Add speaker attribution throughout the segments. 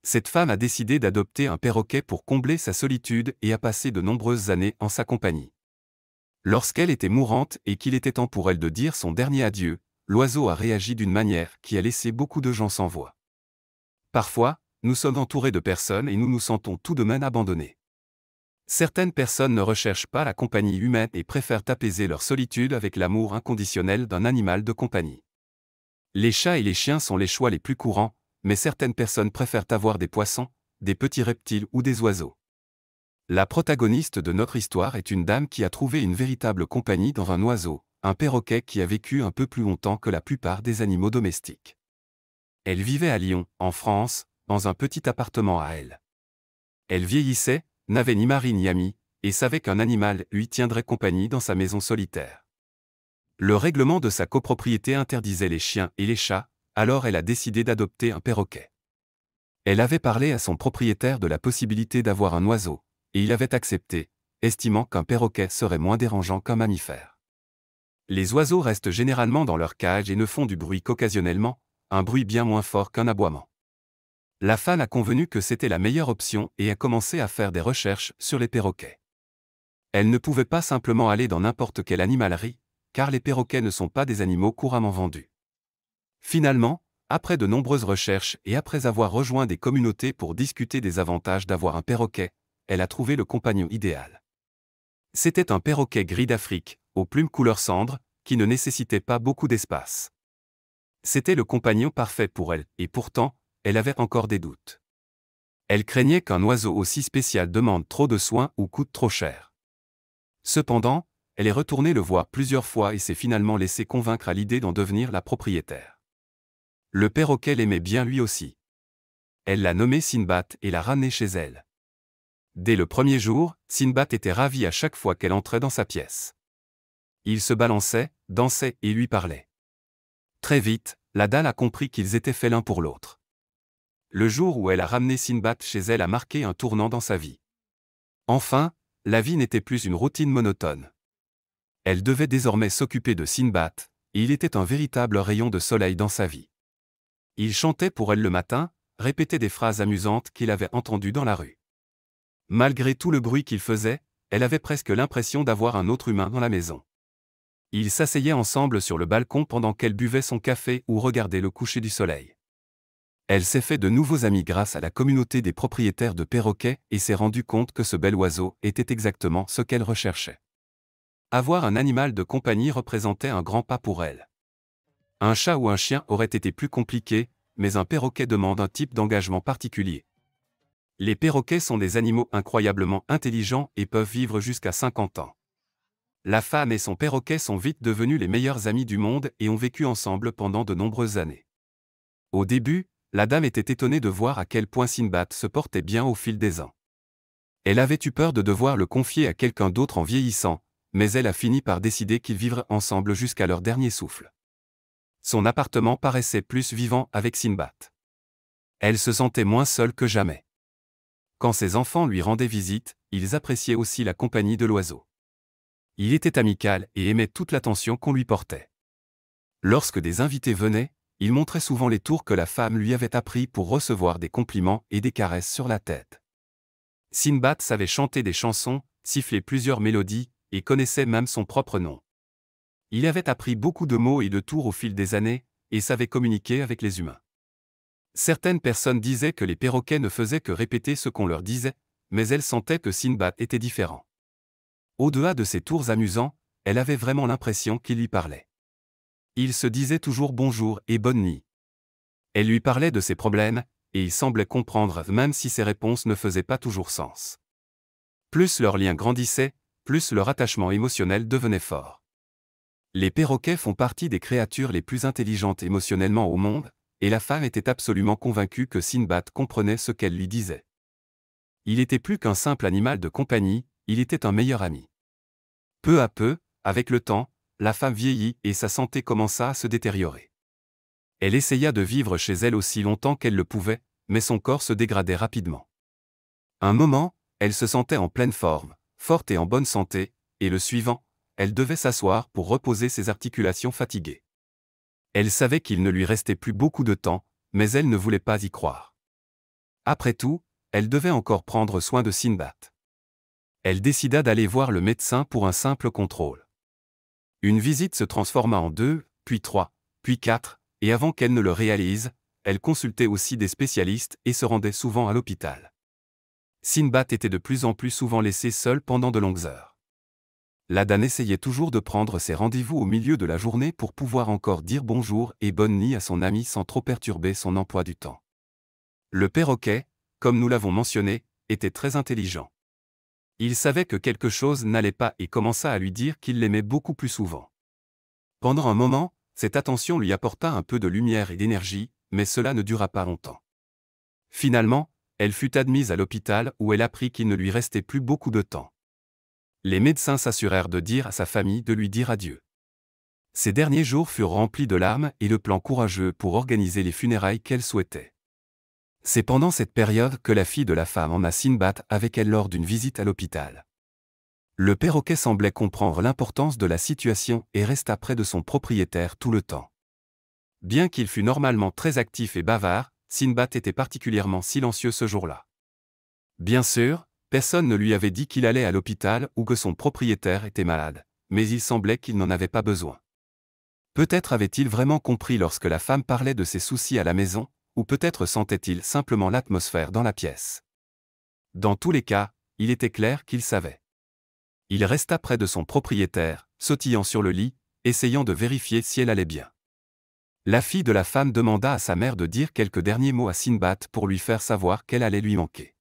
Speaker 1: Cette femme a décidé d'adopter un perroquet pour combler sa solitude et a passé de nombreuses années en sa compagnie. Lorsqu'elle était mourante et qu'il était temps pour elle de dire son dernier adieu, l'oiseau a réagi d'une manière qui a laissé beaucoup de gens sans voix. Parfois, nous sommes entourés de personnes et nous nous sentons tout de même abandonnés. Certaines personnes ne recherchent pas la compagnie humaine et préfèrent apaiser leur solitude avec l'amour inconditionnel d'un animal de compagnie. Les chats et les chiens sont les choix les plus courants, mais certaines personnes préfèrent avoir des poissons, des petits reptiles ou des oiseaux. La protagoniste de notre histoire est une dame qui a trouvé une véritable compagnie dans un oiseau, un perroquet qui a vécu un peu plus longtemps que la plupart des animaux domestiques. Elle vivait à Lyon, en France, dans un petit appartement à elle. Elle vieillissait, n'avait ni mari ni ami, et savait qu'un animal lui tiendrait compagnie dans sa maison solitaire. Le règlement de sa copropriété interdisait les chiens et les chats, alors elle a décidé d'adopter un perroquet. Elle avait parlé à son propriétaire de la possibilité d'avoir un oiseau, et il avait accepté, estimant qu'un perroquet serait moins dérangeant qu'un mammifère. Les oiseaux restent généralement dans leur cage et ne font du bruit qu'occasionnellement, un bruit bien moins fort qu'un aboiement. La femme a convenu que c'était la meilleure option et a commencé à faire des recherches sur les perroquets. Elle ne pouvait pas simplement aller dans n'importe quelle animalerie, car les perroquets ne sont pas des animaux couramment vendus. Finalement, après de nombreuses recherches et après avoir rejoint des communautés pour discuter des avantages d'avoir un perroquet, elle a trouvé le compagnon idéal. C'était un perroquet gris d'Afrique, aux plumes couleur cendre, qui ne nécessitait pas beaucoup d'espace. C'était le compagnon parfait pour elle, et pourtant, elle avait encore des doutes. Elle craignait qu'un oiseau aussi spécial demande trop de soins ou coûte trop cher. Cependant, elle est retournée le voir plusieurs fois et s'est finalement laissée convaincre à l'idée d'en devenir la propriétaire. Le perroquet l'aimait bien lui aussi. Elle l'a nommé Sinbad et l'a ramené chez elle. Dès le premier jour, Sinbad était ravi à chaque fois qu'elle entrait dans sa pièce. Il se balançait, dansait et lui parlait. Très vite, la dalle a compris qu'ils étaient faits l'un pour l'autre. Le jour où elle a ramené Sinbad chez elle a marqué un tournant dans sa vie. Enfin, la vie n'était plus une routine monotone. Elle devait désormais s'occuper de Sinbad, et il était un véritable rayon de soleil dans sa vie. Il chantait pour elle le matin, répétait des phrases amusantes qu'il avait entendues dans la rue. Malgré tout le bruit qu'il faisait, elle avait presque l'impression d'avoir un autre humain dans la maison. Ils s'asseyaient ensemble sur le balcon pendant qu'elle buvait son café ou regardait le coucher du soleil. Elle s'est fait de nouveaux amis grâce à la communauté des propriétaires de perroquets et s'est rendue compte que ce bel oiseau était exactement ce qu'elle recherchait. Avoir un animal de compagnie représentait un grand pas pour elle. Un chat ou un chien aurait été plus compliqué, mais un perroquet demande un type d'engagement particulier. Les perroquets sont des animaux incroyablement intelligents et peuvent vivre jusqu'à 50 ans. La femme et son perroquet sont vite devenus les meilleurs amis du monde et ont vécu ensemble pendant de nombreuses années. Au début, la dame était étonnée de voir à quel point Sinbad se portait bien au fil des ans. Elle avait eu peur de devoir le confier à quelqu'un d'autre en vieillissant, mais elle a fini par décider qu'ils vivraient ensemble jusqu'à leur dernier souffle. Son appartement paraissait plus vivant avec Sinbad. Elle se sentait moins seule que jamais. Quand ses enfants lui rendaient visite, ils appréciaient aussi la compagnie de l'oiseau. Il était amical et aimait toute l'attention qu'on lui portait. Lorsque des invités venaient, il montrait souvent les tours que la femme lui avait appris pour recevoir des compliments et des caresses sur la tête. Sinbad savait chanter des chansons, siffler plusieurs mélodies, et connaissait même son propre nom. Il avait appris beaucoup de mots et de tours au fil des années, et savait communiquer avec les humains. Certaines personnes disaient que les perroquets ne faisaient que répéter ce qu'on leur disait, mais elle sentait que Sinbad était différent. Au-delà de ses tours amusants, elle avait vraiment l'impression qu'il lui parlait. Il se disait toujours bonjour et bonne nuit. Elle lui parlait de ses problèmes, et il semblait comprendre même si ses réponses ne faisaient pas toujours sens. Plus leur lien grandissait, plus leur attachement émotionnel devenait fort. Les perroquets font partie des créatures les plus intelligentes émotionnellement au monde, et la femme était absolument convaincue que Sinbad comprenait ce qu'elle lui disait. Il était plus qu'un simple animal de compagnie, il était un meilleur ami. Peu à peu, avec le temps, la femme vieillit et sa santé commença à se détériorer. Elle essaya de vivre chez elle aussi longtemps qu'elle le pouvait, mais son corps se dégradait rapidement. Un moment, elle se sentait en pleine forme, forte et en bonne santé, et le suivant, elle devait s'asseoir pour reposer ses articulations fatiguées. Elle savait qu'il ne lui restait plus beaucoup de temps, mais elle ne voulait pas y croire. Après tout, elle devait encore prendre soin de Sinbad. Elle décida d'aller voir le médecin pour un simple contrôle. Une visite se transforma en 2, puis 3, puis 4, et avant qu'elle ne le réalise, elle consultait aussi des spécialistes et se rendait souvent à l'hôpital. Sinbad était de plus en plus souvent laissé seul pendant de longues heures. Ladan essayait toujours de prendre ses rendez-vous au milieu de la journée pour pouvoir encore dire bonjour et bonne nuit à son ami sans trop perturber son emploi du temps. Le perroquet, comme nous l'avons mentionné, était très intelligent. Il savait que quelque chose n'allait pas et commença à lui dire qu'il l'aimait beaucoup plus souvent. Pendant un moment, cette attention lui apporta un peu de lumière et d'énergie, mais cela ne dura pas longtemps. Finalement, elle fut admise à l'hôpital où elle apprit qu'il ne lui restait plus beaucoup de temps. Les médecins s'assurèrent de dire à sa famille de lui dire adieu. Ces derniers jours furent remplis de larmes et de plans courageux pour organiser les funérailles qu'elle souhaitait. C'est pendant cette période que la fille de la femme emmena Sinbad avec elle lors d'une visite à l'hôpital. Le perroquet semblait comprendre l'importance de la situation et resta près de son propriétaire tout le temps. Bien qu'il fût normalement très actif et bavard, Sinbad était particulièrement silencieux ce jour-là. Bien sûr, personne ne lui avait dit qu'il allait à l'hôpital ou que son propriétaire était malade, mais il semblait qu'il n'en avait pas besoin. Peut-être avait-il vraiment compris lorsque la femme parlait de ses soucis à la maison, ou peut-être sentait-il simplement l'atmosphère dans la pièce. Dans tous les cas, il était clair qu'il savait. Il resta près de son propriétaire, sautillant sur le lit, essayant de vérifier si elle allait bien. La fille de la femme demanda à sa mère de dire quelques derniers mots à Sinbad pour lui faire savoir qu'elle allait lui manquer.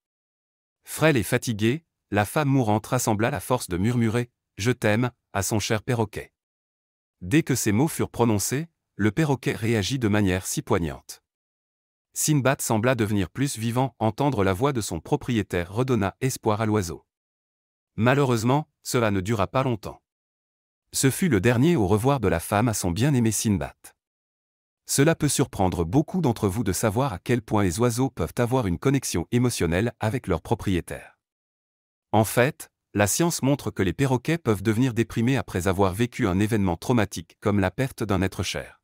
Speaker 1: Frêle et fatiguée, la femme mourante rassembla la force de murmurer « Je t'aime » à son cher perroquet. Dès que ces mots furent prononcés, le perroquet réagit de manière si poignante. Sinbad sembla devenir plus vivant, entendre la voix de son propriétaire redonna espoir à l'oiseau. Malheureusement, cela ne dura pas longtemps. Ce fut le dernier au revoir de la femme à son bien-aimé Sinbad. Cela peut surprendre beaucoup d'entre vous de savoir à quel point les oiseaux peuvent avoir une connexion émotionnelle avec leur propriétaire. En fait, la science montre que les perroquets peuvent devenir déprimés après avoir vécu un événement traumatique comme la perte d'un être cher.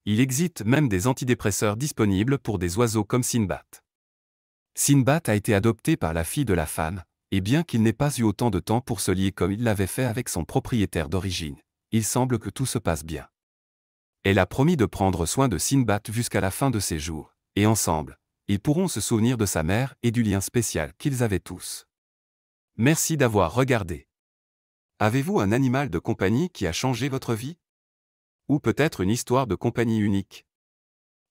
Speaker 1: Il existe même des antidépresseurs disponibles pour des oiseaux comme Sinbad. Sinbad a été adopté par la fille de la femme, et bien qu'il n'ait pas eu autant de temps pour se lier comme il l'avait fait avec son propriétaire d'origine, il semble que tout se passe bien. Elle a promis de prendre soin de Sinbad jusqu'à la fin de ses jours, et ensemble, ils pourront se souvenir de sa mère et du lien spécial qu'ils avaient tous. Merci d'avoir regardé. Avez-vous un animal de compagnie qui a changé votre vie? Ou peut-être une histoire de compagnie unique?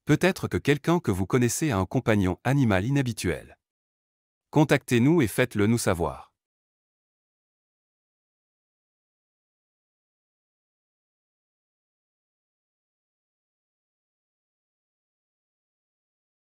Speaker 1: Peut-être que quelqu'un que vous connaissez a un compagnon animal inhabituel. Contactez-nous et faites-le nous savoir.